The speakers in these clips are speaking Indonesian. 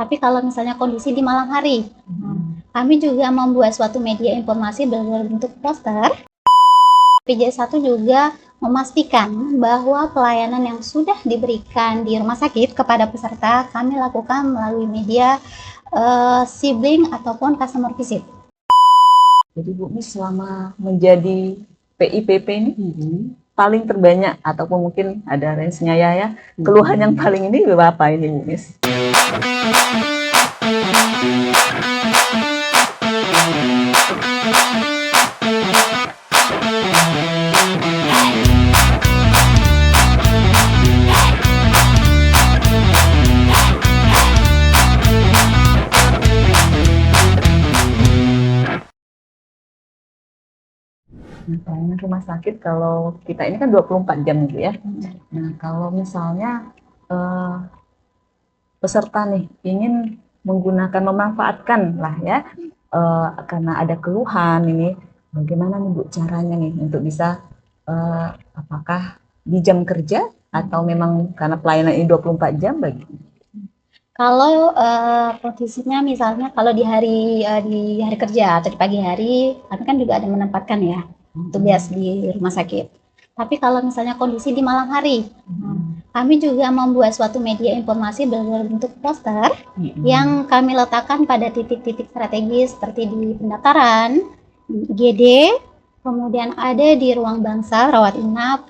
Tapi kalau misalnya kondisi di malam hari, kami juga membuat suatu media informasi berbentuk poster. BPJS 1 juga memastikan bahwa pelayanan yang sudah diberikan di rumah sakit kepada peserta kami lakukan melalui media sibling ataupun customer visit. Jadi Bu Mis selama menjadi PIPP ini paling terbanyak ataupun mungkin ada range-nya ya, keluhan yang paling ini berapa ini Bu Mis? Nah, pelayanan rumah sakit kalau kita ini kan 24 jam gitu ya. Nah, kalau misalnya peserta nih ingin menggunakan, memanfaatkan lah ya, karena ada keluhan ini, bagaimana nih Bu caranya nih untuk bisa, apakah di jam kerja atau memang karena pelayanan ini 24 jam bagi? Kalau posisinya misalnya kalau di hari kerja atau di pagi hari, kami kan juga ada menempatkan ya tugas di rumah sakit. Tapi kalau misalnya kondisi di malam hari, kami juga membuat suatu media informasi berbentuk poster yang kami letakkan pada titik-titik strategis seperti di pendaftaran, di IGD, kemudian ada di ruang bangsal, rawat inap,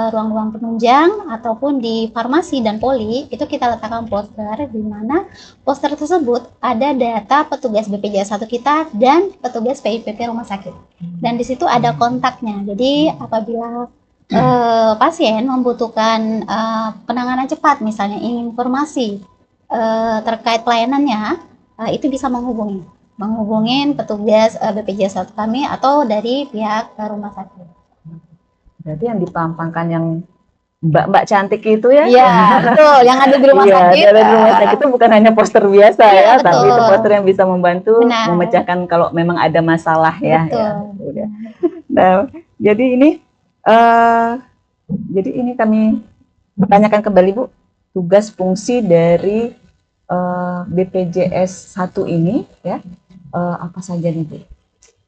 ruang-ruang penunjang, ataupun di farmasi dan poli. Itu kita letakkan poster di mana poster tersebut ada data petugas BPJS 1 kita dan petugas PIPP rumah sakit. Dan di situ ada kontaknya. Jadi apabila pasien membutuhkan penanganan cepat, misalnya informasi terkait pelayanannya, itu bisa menghubungin petugas BPJS 1 kami atau dari pihak rumah sakit. Berarti yang dipampangkan yang mbak-mbak cantik itu ya? Iya, betul. Yang ada di rumah sakit. Iya, di rumah sakit itu bukan hanya poster biasa ya, betul. tapi itu poster yang bisa membantu Benar. memecahkan kalau memang ada masalah ya. Betul. Ya. Nah, jadi ini kami pertanyakan kembali Bu, tugas fungsi dari BPJS 1 ini ya, apa saja nih Bu?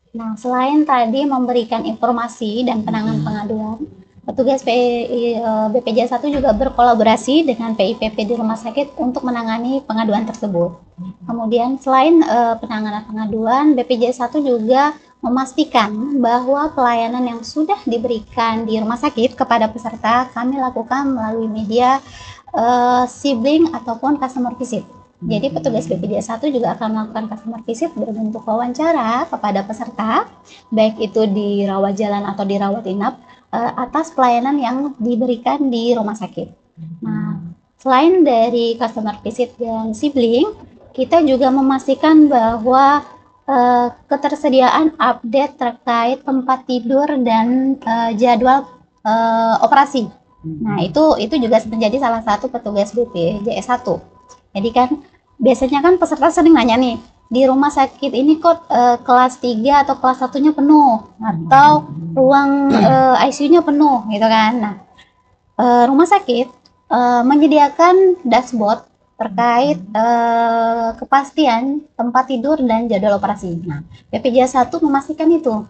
Nah, selain tadi memberikan informasi dan penanganan pengaduan, petugas BPJS 1 juga berkolaborasi dengan PIPP di rumah sakit untuk menangani pengaduan tersebut. Kemudian selain penanganan pengaduan, BPJS 1 juga memastikan bahwa pelayanan yang sudah diberikan di rumah sakit kepada peserta kami lakukan melalui media sibling ataupun customer visit. Jadi petugas BPJS 1 juga akan melakukan customer visit berbentuk wawancara kepada peserta, baik itu di rawat jalan atau di rawat inap, atas pelayanan yang diberikan di rumah sakit. Nah, selain dari customer visit dan sibling, kita juga memastikan bahwa ketersediaan update terkait tempat tidur dan jadwal operasi. Nah, itu juga menjadi salah satu petugas BPJS 1. Jadi kan biasanya kan peserta sering nanya nih, di rumah sakit ini kok kelas 3 atau kelas 1-nya penuh atau ruang ICU-nya penuh gitu kan. Nah, rumah sakit menyediakan dashboard terkait kepastian tempat tidur dan jadwal operasi. Nah, BPJS 1 memastikan itu.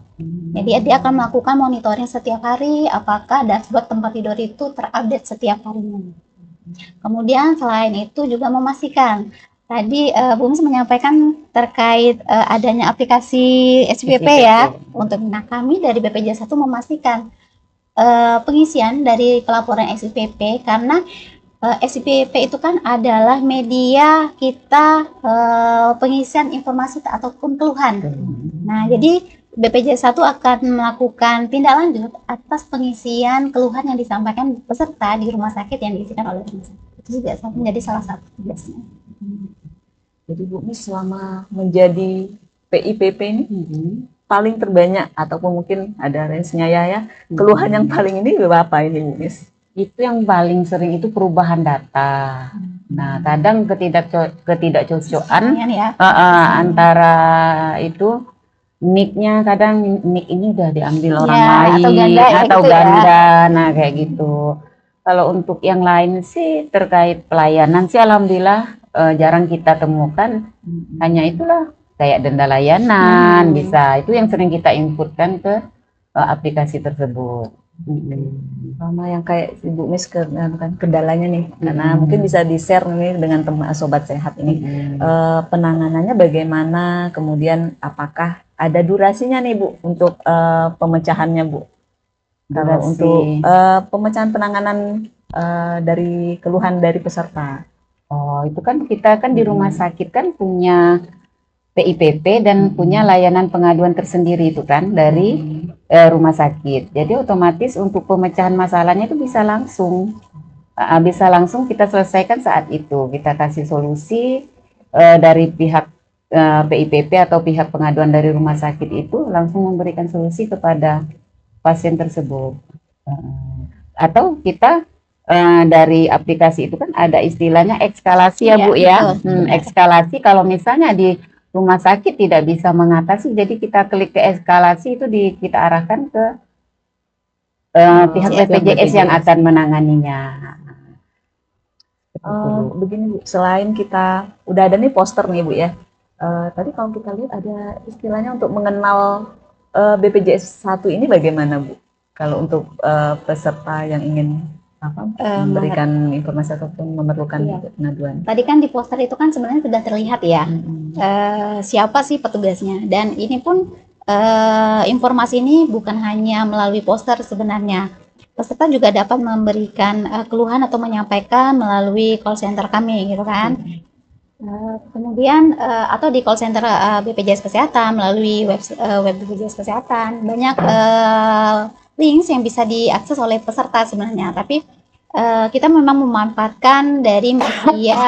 Jadi dia akan melakukan monitoring setiap hari apakah dashboard tempat tidur itu terupdate setiap harinya. Kemudian selain itu juga memastikan tadi Bu Mis menyampaikan terkait adanya aplikasi SPP ya. Untuk kami dari BPJS 1 memastikan pengisian dari pelaporan SPP karena SPP itu kan adalah media kita pengisian informasi ataupun keluhan. Nah, jadi BPJS 1 akan melakukan tindak lanjut atas pengisian keluhan yang disampaikan peserta di rumah sakit yang diisikan oleh rumah sakit. Itu juga menjadi salah satu tugasnya. Jadi Bu Mis selama menjadi PIPP ini paling terbanyak ataupun mungkin ada range-nya ya, keluhan yang paling ini berapa ini Bu Mis? Itu yang paling sering itu perubahan data. Nah, kadang ketidakcocokan ya. Antara itu nick-nya, kadang nick ini udah diambil orang lain atau ganda, atau gitu ganda. Ya. Nah, kayak gitu. Kalau untuk yang lain sih terkait pelayanan sih alhamdulillah jarang kita temukan. Hanya itulah kayak denda layanan bisa. Itu yang sering kita inputkan ke aplikasi tersebut. Sama yang kayak Ibu Miss kan kendalanya nih, karena mungkin bisa di-share nih dengan teman sobat sehat ini. Penanganannya bagaimana, kemudian apakah ada durasinya nih Bu untuk pemecahannya Bu? Kalau Durasi. untuk pemecahan penanganan dari keluhan dari peserta. Oh, itu kan kita kan di rumah sakit kan punya PIPP dan punya layanan pengaduan tersendiri itu kan dari rumah sakit. Jadi otomatis untuk pemecahan masalahnya itu bisa langsung kita selesaikan saat itu. Kita kasih solusi dari pihak PIPP atau pihak pengaduan dari rumah sakit itu langsung memberikan solusi kepada pasien tersebut. Atau kita dari aplikasi itu kan ada istilahnya ekskalasi ya Bu ya. Ekskalasi kalau misalnya di rumah sakit tidak bisa mengatasi, jadi kita klik ke eskalasi itu kita arahkan ke pihak BPJS yang akan menanganinya. Begini Bu, selain kita udah ada nih poster nih Bu ya. Tadi kalau kita lihat ada istilahnya untuk mengenal BPJS 1 ini bagaimana Bu? Kalau untuk peserta yang ingin memberikan informasi ataupun memerlukan pengaduan. Tadi kan di poster itu kan sebenarnya sudah terlihat ya siapa sih petugasnya, dan ini pun informasi ini bukan hanya melalui poster sebenarnya. Peserta juga dapat memberikan keluhan atau menyampaikan melalui call center kami gitu kan. Kemudian atau di call center BPJS Kesehatan melalui web BPJS Kesehatan banyak links yang bisa diakses oleh peserta sebenarnya, tapi kita memang memanfaatkan dari media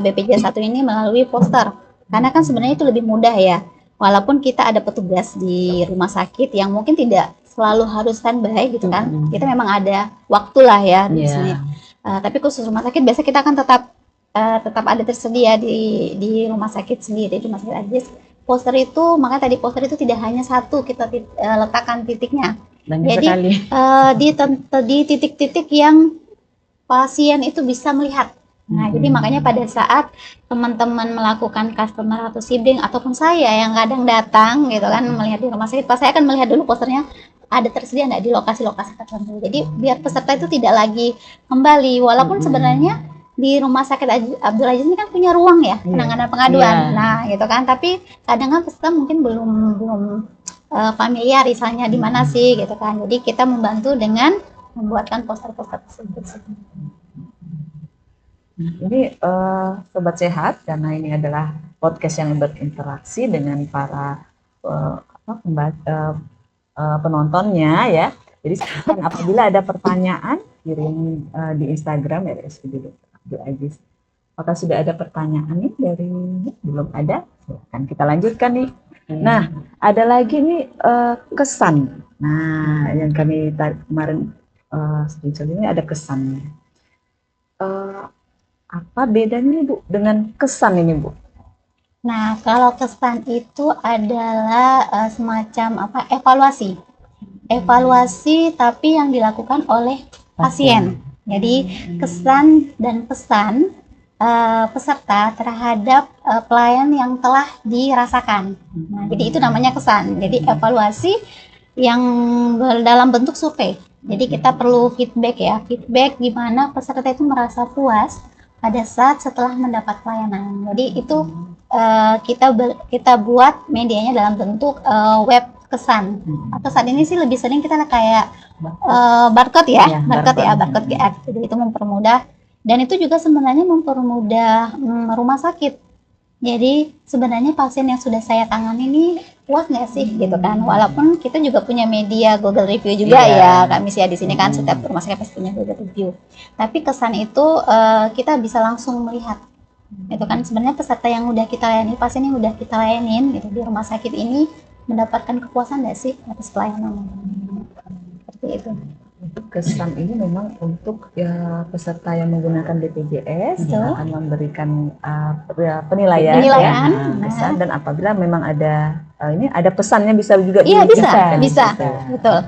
BPJS 1 ini melalui poster, karena kan sebenarnya itu lebih mudah ya, walaupun kita ada petugas di rumah sakit yang mungkin tidak selalu harus standby gitu kan, kita memang ada waktu lah ya di sini, tapi khusus rumah sakit biasa kita akan tetap ada tersedia di rumah sakit sendiri, di rumah sakit Ajis. Poster itu, makanya tadi poster itu tidak hanya satu kita letakkan titiknya. Banyak jadi sekali. di titik-titik yang pasien itu bisa melihat. Nah, jadi makanya pada saat teman-teman melakukan customer atau sibling ataupun saya yang kadang datang gitu kan melihat di rumah sakit, saya akan melihat dulu posternya ada tersedia nggak di lokasi-lokasi tertentu. Jadi biar peserta itu tidak lagi kembali, walaupun sebenarnya di rumah sakit Abdul Aziz ini kan punya ruang ya penanganan pengaduan. Nah, gitu kan. Tapi kadang kan peserta mungkin belum familiar misalnya di mana sih gitu kan. Jadi kita membantu dengan membuatkan poster-poster tersebut. Ini sobat sehat, karena ini adalah podcast yang berinteraksi dengan para penontonnya ya. Jadi apabila ada pertanyaan kirim di Instagram ya Abdul Aziz. Apakah sudah ada pertanyaan nih dari belum ada? Silakan kita lanjutkan nih. Nah, ada lagi nih kesan. Nah, yang kami kemarin ini ada kesan. Apa bedanya nih Bu dengan kesan ini Bu? Nah, kalau kesan itu adalah semacam evaluasi. Evaluasi tapi yang dilakukan oleh pasien. Jadi kesan dan pesan peserta terhadap pelayan yang telah dirasakan. Nah, jadi itu namanya kesan. Jadi evaluasi yang dalam bentuk survei. Jadi kita perlu feedback ya, feedback gimana peserta itu merasa puas pada saat setelah mendapat pelayanan. Jadi itu kita buat medianya dalam bentuk web kesan. Atau saat ini sih lebih sering kita kayak barcode ya, barcode QR. Jadi itu mempermudah, dan itu juga sebenarnya mempermudah rumah sakit. Jadi sebenarnya pasien yang sudah saya tangani ini puas nggak sih gitu kan? Walaupun kita juga punya media Google Review juga ya, kami sih di sini kan setiap rumah sakit pasti punya Google Review. Tapi kesan itu kita bisa langsung melihat. Itu kan sebenarnya peserta yang udah kita layani, pasien yang udah kita layanin gitu di rumah sakit ini mendapatkan kepuasan nggak sih atas pelayanan? Seperti itu. Kesan ini memang untuk peserta yang menggunakan BPJS yang akan memberikan penilaian ya, kesan, dan apabila memang ada ini ada pesannya bisa juga bisa, betul.